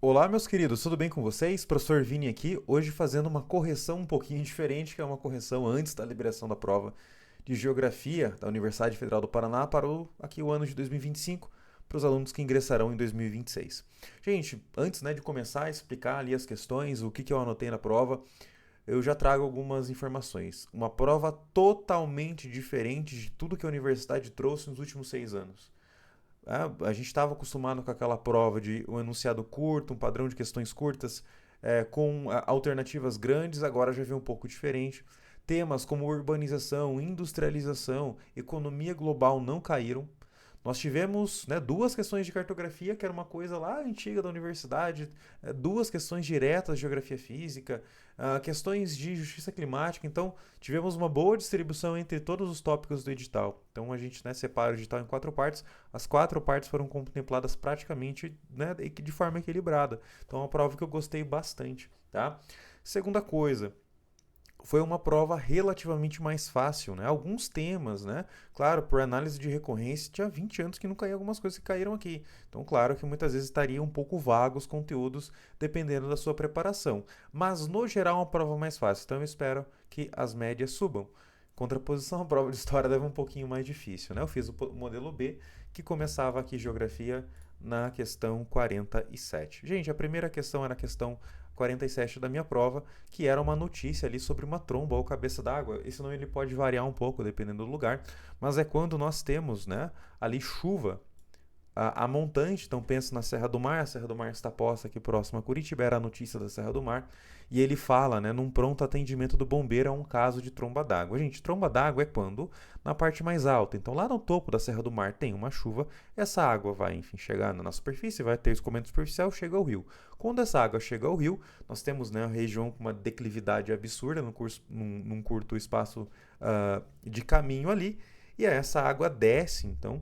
Olá, meus queridos, tudo bem com vocês? Professor Vini aqui, hoje fazendo uma correção um pouquinho diferente, que é uma correção antes da liberação da prova de Geografia da Universidade Federal do Paraná para aqui o ano de 2025, para os alunos que ingressarão em 2026. Gente, antes de começar a explicar ali as questões, o que eu anotei na prova, eu já trago algumas informações. Uma prova totalmente diferente de tudo que a universidade trouxe nos últimos 6 anos. A gente estava acostumado com aquela prova de um enunciado curto, um padrão de questões curtas, com alternativas grandes, agora já vem um pouco diferente. Temas como urbanização, industrialização, economia global não caíram. Nós tivemos, duas questões de cartografia, que era uma coisa lá antiga da universidade, duas questões diretas de geografia física, questões de justiça climática. Então, tivemos uma boa distribuição entre todos os tópicos do edital. Então, a gente separa o edital em 4 partes. As 4 partes foram contempladas praticamente, de forma equilibrada. Então, é uma prova que eu gostei bastante. Tá? Segunda coisa, foi uma prova relativamente mais fácil, né? Alguns temas, né? Claro, por análise de recorrência, tinha 20 anos que não caíam algumas coisas que caíram aqui. Então, claro que muitas vezes estaria um pouco vago os conteúdos, dependendo da sua preparação. Mas, no geral, é uma prova mais fácil. Então, eu espero que as médias subam. Contraposição, a prova de história deve um pouquinho mais difícil, né? Eu fiz o modelo B, que começava aqui geografia na questão 47. Gente, a primeira questão era a questão 47 da minha prova, que era uma notícia ali sobre uma tromba ou cabeça d'água. Esse nome ele pode variar um pouco dependendo do lugar, mas é quando nós temos, ali chuva a montante, então pensa na Serra do Mar, a Serra do Mar está posta aqui próximo a Curitiba, era a notícia da Serra do Mar, e ele fala, num pronto atendimento do bombeiro a um caso de tromba d'água. Gente, tromba d'água é quando na parte mais alta, então lá no topo da Serra do Mar tem uma chuva, essa água vai, enfim, chegar na superfície, vai ter escoamento superficial, chega ao rio. Quando essa água chega ao rio, nós temos a região com uma declividade absurda num curto espaço de caminho ali, e aí essa água desce, então,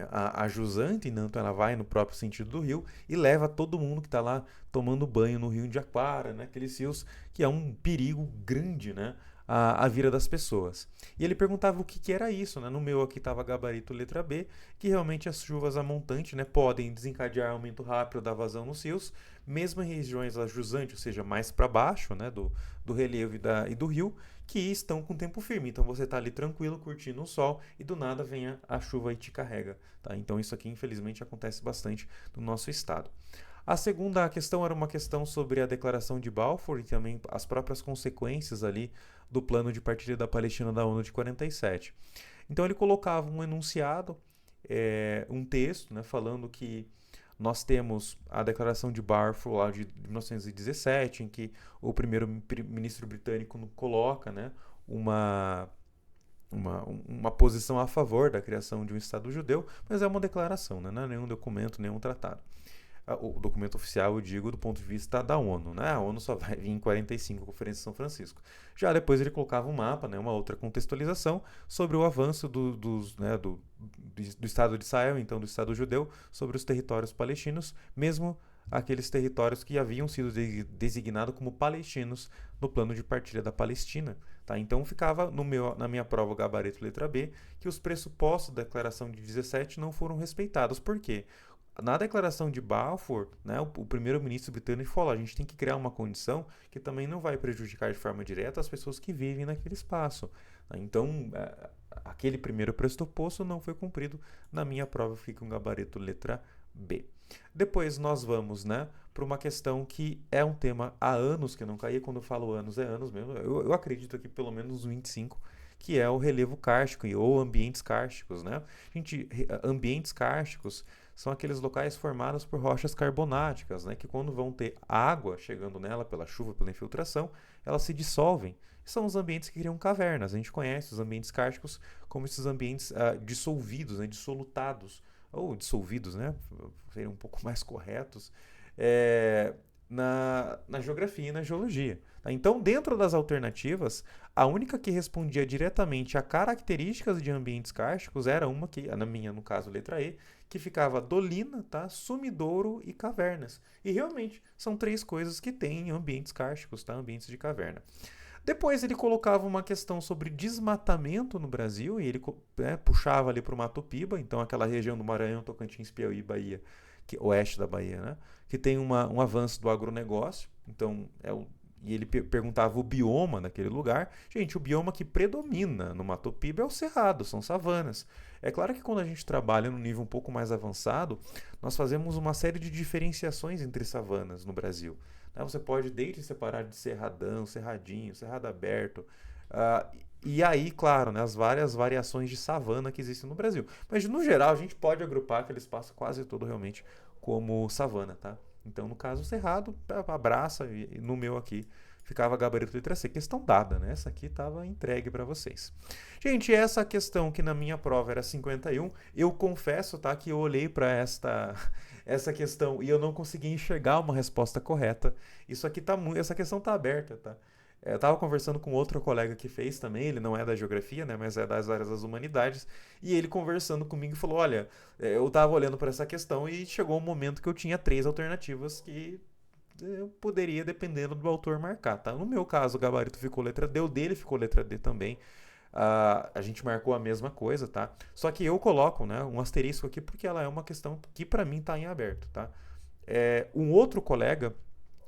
a jusante, então ela vai no próprio sentido do rio e leva todo mundo que está lá tomando banho no rio de Aquara, aqueles rios que é um perigo grande, a vida das pessoas. E ele perguntava o que era isso, No meu aqui estava gabarito letra B, que realmente as chuvas a montante, podem desencadear aumento rápido da vazão nos rios, mesmo em regiões a jusante, ou seja, mais para baixo, do relevo e do rio, que estão com tempo firme. Então você está ali tranquilo, curtindo o sol e do nada vem a chuva e te carrega. Tá? Então isso aqui infelizmente acontece bastante no nosso estado. A segunda questão era uma questão sobre a Declaração de Balfour e também as próprias consequências ali do plano de partilha da Palestina da ONU de 47. Então ele colocava um enunciado, um texto, falando que nós temos a Declaração de Balfour lá de 1917, em que o primeiro-ministro britânico coloca, uma, uma posição a favor da criação de um Estado judeu, mas é uma declaração, não é nenhum documento, nenhum tratado. O documento oficial, eu digo, do ponto de vista da ONU. A ONU só vai vir em 45, a Conferência de São Francisco. Já depois ele colocava um mapa, uma outra contextualização sobre o avanço do Estado de Israel, então do Estado judeu, sobre os territórios palestinos, mesmo aqueles territórios que haviam sido designados como palestinos no plano de partilha da Palestina. Tá? Então ficava na minha prova gabarito letra B que os pressupostos da Declaração de 17 não foram respeitados. Por quê? Na declaração de Balfour, o primeiro-ministro britânico falou: a gente tem que criar uma condição que também não vai prejudicar de forma direta as pessoas que vivem naquele espaço. Então, aquele primeiro pressuposto não foi cumprido. Na minha prova fica um gabarito letra B. Depois nós vamos para uma questão que é um tema há anos que não caía. Quando eu falo anos, é anos mesmo. Eu acredito que pelo menos uns 25, que é o relevo kárstico ou ambientes kársticos. Gente, ambientes kársticos são aqueles locais formados por rochas carbonáticas, que quando vão ter água chegando nela pela chuva, pela infiltração, elas se dissolvem. São os ambientes que criam cavernas. A gente conhece os ambientes kársticos como esses ambientes dissolvidos, dissolutados, ou dissolvidos, seriam um pouco mais corretos, na geografia e na geologia. Então, dentro das alternativas, a única que respondia diretamente a características de ambientes kársticos era uma que, na minha, no caso, letra E, que ficava dolina, sumidouro e cavernas. E realmente são 3 coisas que tem em ambientes kársticos, ambientes de caverna. Depois ele colocava uma questão sobre desmatamento no Brasil e ele puxava ali para o Mato Piba, então aquela região do Maranhão, Tocantins, Piauí, Bahia, oeste da Bahia, né? Que tem um avanço do agronegócio, então e ele perguntava o bioma daquele lugar. Gente, o bioma que predomina no Mato Piba é o cerrado, são savanas. É claro que quando a gente trabalha num nível um pouco mais avançado, nós fazemos uma série de diferenciações entre savanas no Brasil. Né? Você pode desde separar de cerradão, cerradinho, cerrado aberto, uh, e aí, claro, né, as várias variações de savana que existem no Brasil. Mas, no geral, a gente pode agrupar aquele espaço quase todo realmente como savana, tá? Então, no caso, o cerrado abraça, e no meu aqui ficava gabarito letra C. Questão dada, né? Essa aqui estava entregue para vocês. Gente, essa questão que na minha prova era 51, eu confesso, tá, que eu olhei para essa questão e eu não consegui enxergar uma resposta correta. Isso aqui tá essa questão tá aberta, tá? Eu estava conversando com outro colega que fez também, ele não é da geografia, né, mas é das áreas das humanidades, e ele conversando comigo falou, olha, eu estava olhando para essa questão e chegou um momento que eu tinha 3 alternativas que eu poderia, dependendo do autor, marcar, tá? No meu caso, o gabarito ficou letra D, o dele ficou letra D também. A gente marcou a mesma coisa, tá? Só que eu coloco, né, um asterisco aqui porque ela é uma questão que para mim está em aberto, tá? Um outro colega,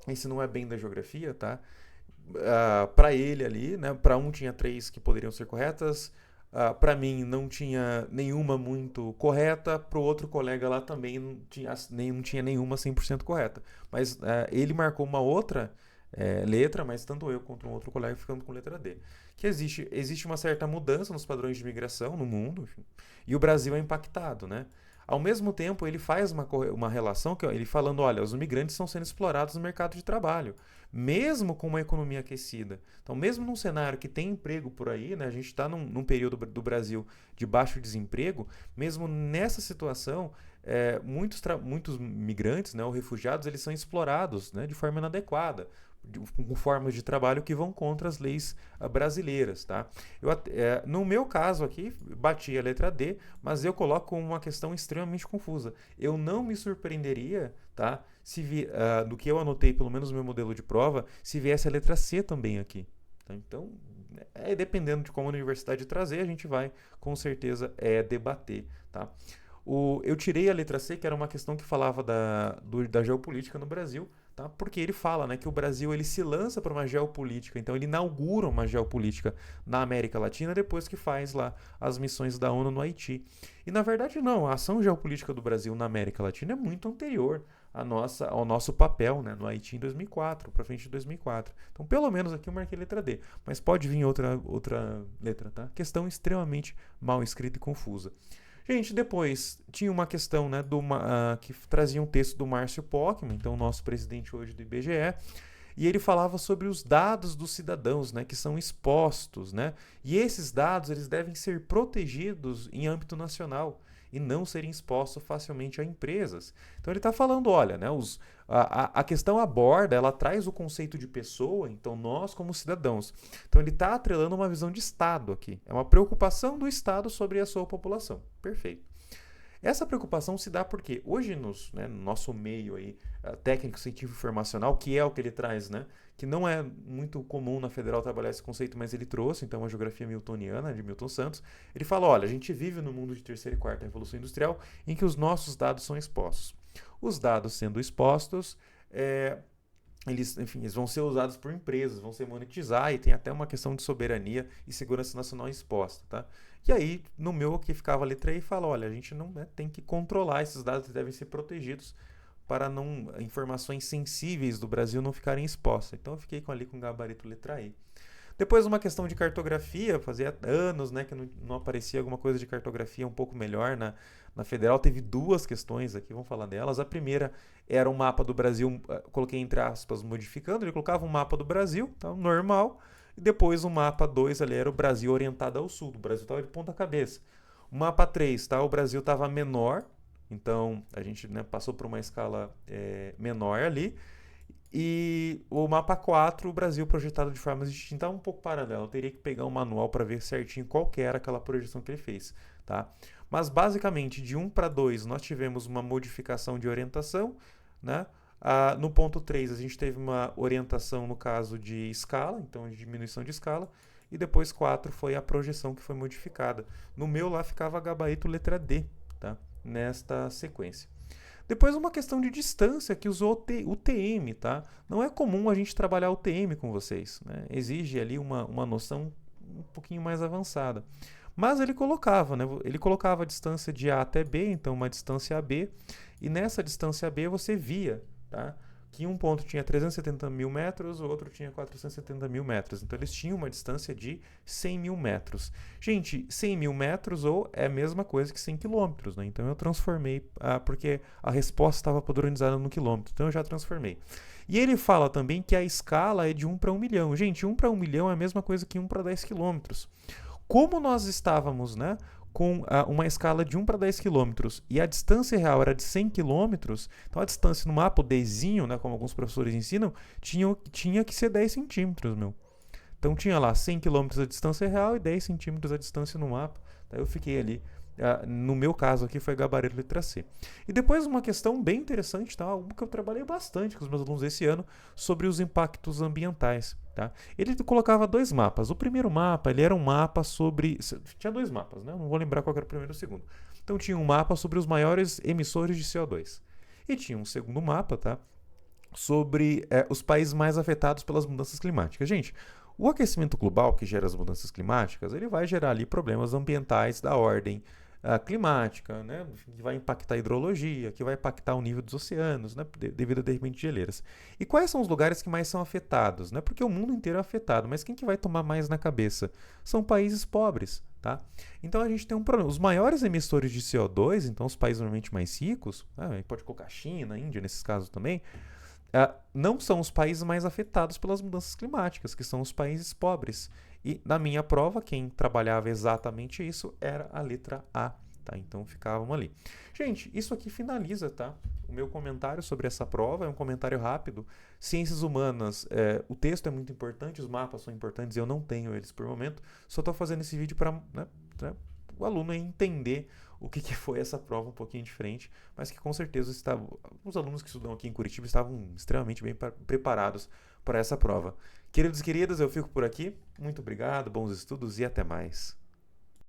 esse não é bem da geografia, tá? Para ele ali, né? Para um tinha 3 que poderiam ser corretas, para mim não tinha nenhuma muito correta, para o outro colega lá também não tinha nenhuma 100% correta. Mas ele marcou uma outra letra, mas tanto eu quanto um outro colega ficando com letra D. Que existe uma certa mudança nos padrões de migração no mundo, enfim, e o Brasil é impactado, né? Ao mesmo tempo, ele faz uma relação, ele falando, olha, os imigrantes estão sendo explorados no mercado de trabalho, mesmo com uma economia aquecida. Então, mesmo num cenário que tem emprego por aí, né, a gente está num período do Brasil de baixo desemprego, mesmo nessa situação, muitos migrantes, né, ou refugiados, eles são explorados, né, de forma inadequada, com formas de trabalho que vão contra as leis brasileiras, tá? No meu caso aqui, bati a letra D, mas eu coloco uma questão extremamente confusa. Eu não me surpreenderia, tá? Do que eu anotei, pelo menos no meu modelo de prova, se viesse a letra C também aqui. Tá? Então, dependendo de como a universidade trazer, a gente vai com certeza debater, tá? Eu tirei a letra C, que era uma questão que falava da geopolítica no Brasil, tá? Porque ele fala, né, que o Brasil ele se lança para uma geopolítica, então ele inaugura uma geopolítica na América Latina depois que faz lá as missões da ONU no Haiti. E na verdade não, a ação geopolítica do Brasil na América Latina é muito anterior ao nosso papel, né, no Haiti em 2004, para frente de 2004. Então pelo menos aqui eu marquei letra D, mas pode vir outra letra, tá? Questão extremamente mal escrita e confusa. Gente, depois tinha uma questão, né, que trazia um texto do Márcio Pockmann, então o nosso presidente hoje do IBGE, e ele falava sobre os dados dos cidadãos, né, que são expostos, né, e esses dados eles devem ser protegidos em âmbito nacional e não serem expostos facilmente a empresas. Então ele está falando, olha, né, a questão aborda, ela traz o conceito de pessoa, então nós como cidadãos. Então ele está atrelando uma visão de Estado aqui. É uma preocupação do Estado sobre a sua população. Perfeito. Essa preocupação se dá porque hoje no nosso meio aí, técnico científico informacional, que é o que ele traz, né? Que não é muito comum na Federal trabalhar esse conceito, mas ele trouxe, então, a geografia miltoniana de Milton Santos. Ele fala, olha, a gente vive no mundo de terceira e quarta revolução industrial em que os nossos dados são expostos. Os dados sendo expostos, eles vão ser usados por empresas, vão ser monetizar e tem até uma questão de soberania e segurança nacional exposta, tá? E aí, no meu aqui ficava a letra E e fala, olha, a gente não tem que controlar esses dados, que devem ser protegidos para informações sensíveis do Brasil não ficarem expostas. Então eu fiquei ali com o gabarito letra E. Depois uma questão de cartografia, fazia anos, né, que não aparecia alguma coisa de cartografia um pouco melhor na Federal. Teve 2 questões aqui, vamos falar delas. A primeira era um mapa do Brasil, coloquei entre aspas, modificando, ele colocava um mapa do Brasil, tá, normal, e depois o mapa 2 ali era o Brasil orientado ao sul, o Brasil estava de ponta cabeça. O mapa 3, tá, o Brasil estava menor, então a gente, né, passou por uma escala menor ali. E o mapa 4, o Brasil projetado de formas distintas, um pouco paralelo. Eu teria que pegar um manual para ver certinho qual que era aquela projeção que ele fez, tá? Mas basicamente de 1 para 2 nós tivemos uma modificação de orientação, né? No ponto 3 a gente teve uma orientação no caso de escala, então de diminuição de escala, e depois 4 foi a projeção que foi modificada. No meu lá ficava gabarito letra D, tá? Nesta sequência. Depois uma questão de distância que usou o TM, tá? Não é comum a gente trabalhar o TM com vocês, né? Exige ali uma noção um pouquinho mais avançada. Mas ele colocava, né? Ele colocava a distância de A até B, então uma distância AB, e nessa distância AB você via, tá? Que um ponto tinha 370 mil metros, o outro tinha 470 mil metros. Então eles tinham uma distância de 100 mil metros. Gente, 100 mil metros ou é a mesma coisa que 100 quilômetros, né? Então eu transformei, porque a resposta estava padronizada no quilômetro. Então eu já transformei. E ele fala também que a escala é de 1 para 1 milhão. Gente, 1 para 1 milhão é a mesma coisa que 1 para 10 quilômetros. Como nós estávamos, né, com uma escala de 1 para 10 quilômetros e a distância real era de 100 quilômetros, então a distância no mapa, o Dzinho, né, como alguns professores ensinam, tinha que ser 10 centímetros, meu. Então tinha lá 100 quilômetros a distância real e 10 centímetros a distância no mapa. Daí eu fiquei ali, no meu caso aqui foi gabarito letra C. E depois uma questão bem interessante, tá? Algo que eu trabalhei bastante com os meus alunos esse ano, sobre os impactos ambientais. Tá? Ele colocava dois mapas. O primeiro mapa, ele era um mapa sobre... Tinha dois mapas, né? Eu não vou lembrar qual era o primeiro e o segundo. Então tinha um mapa sobre os maiores emissores de CO2. E tinha um segundo mapa, tá? Sobre os países mais afetados pelas mudanças climáticas. Gente, o aquecimento global que gera as mudanças climáticas, ele vai gerar ali problemas ambientais da ordem climática, né, que vai impactar a hidrologia, que vai impactar o nível dos oceanos, né, devido a de repente geleiras. E quais são os lugares que mais são afetados? Né? Porque o mundo inteiro é afetado, mas quem que vai tomar mais na cabeça? São países pobres. Tá? Então a gente tem um problema. Os maiores emissores de CO2, então os países normalmente mais ricos, pode colocar China, Índia nesses casos também, não são os países mais afetados pelas mudanças climáticas, que são os países pobres. E na minha prova, quem trabalhava exatamente isso era a letra A. Tá? Então ficavam ali. Gente, isso aqui finaliza, tá? O meu comentário sobre essa prova. É um comentário rápido. Ciências humanas, o texto é muito importante, os mapas são importantes, eu não tenho eles por momento. Só estou fazendo esse vídeo para o aluno entender o que foi essa prova um pouquinho diferente, mas que com certeza os alunos que estudam aqui em Curitiba estavam extremamente bem preparados para essa prova. Queridos e queridas, eu fico por aqui. Muito obrigado, bons estudos e até mais.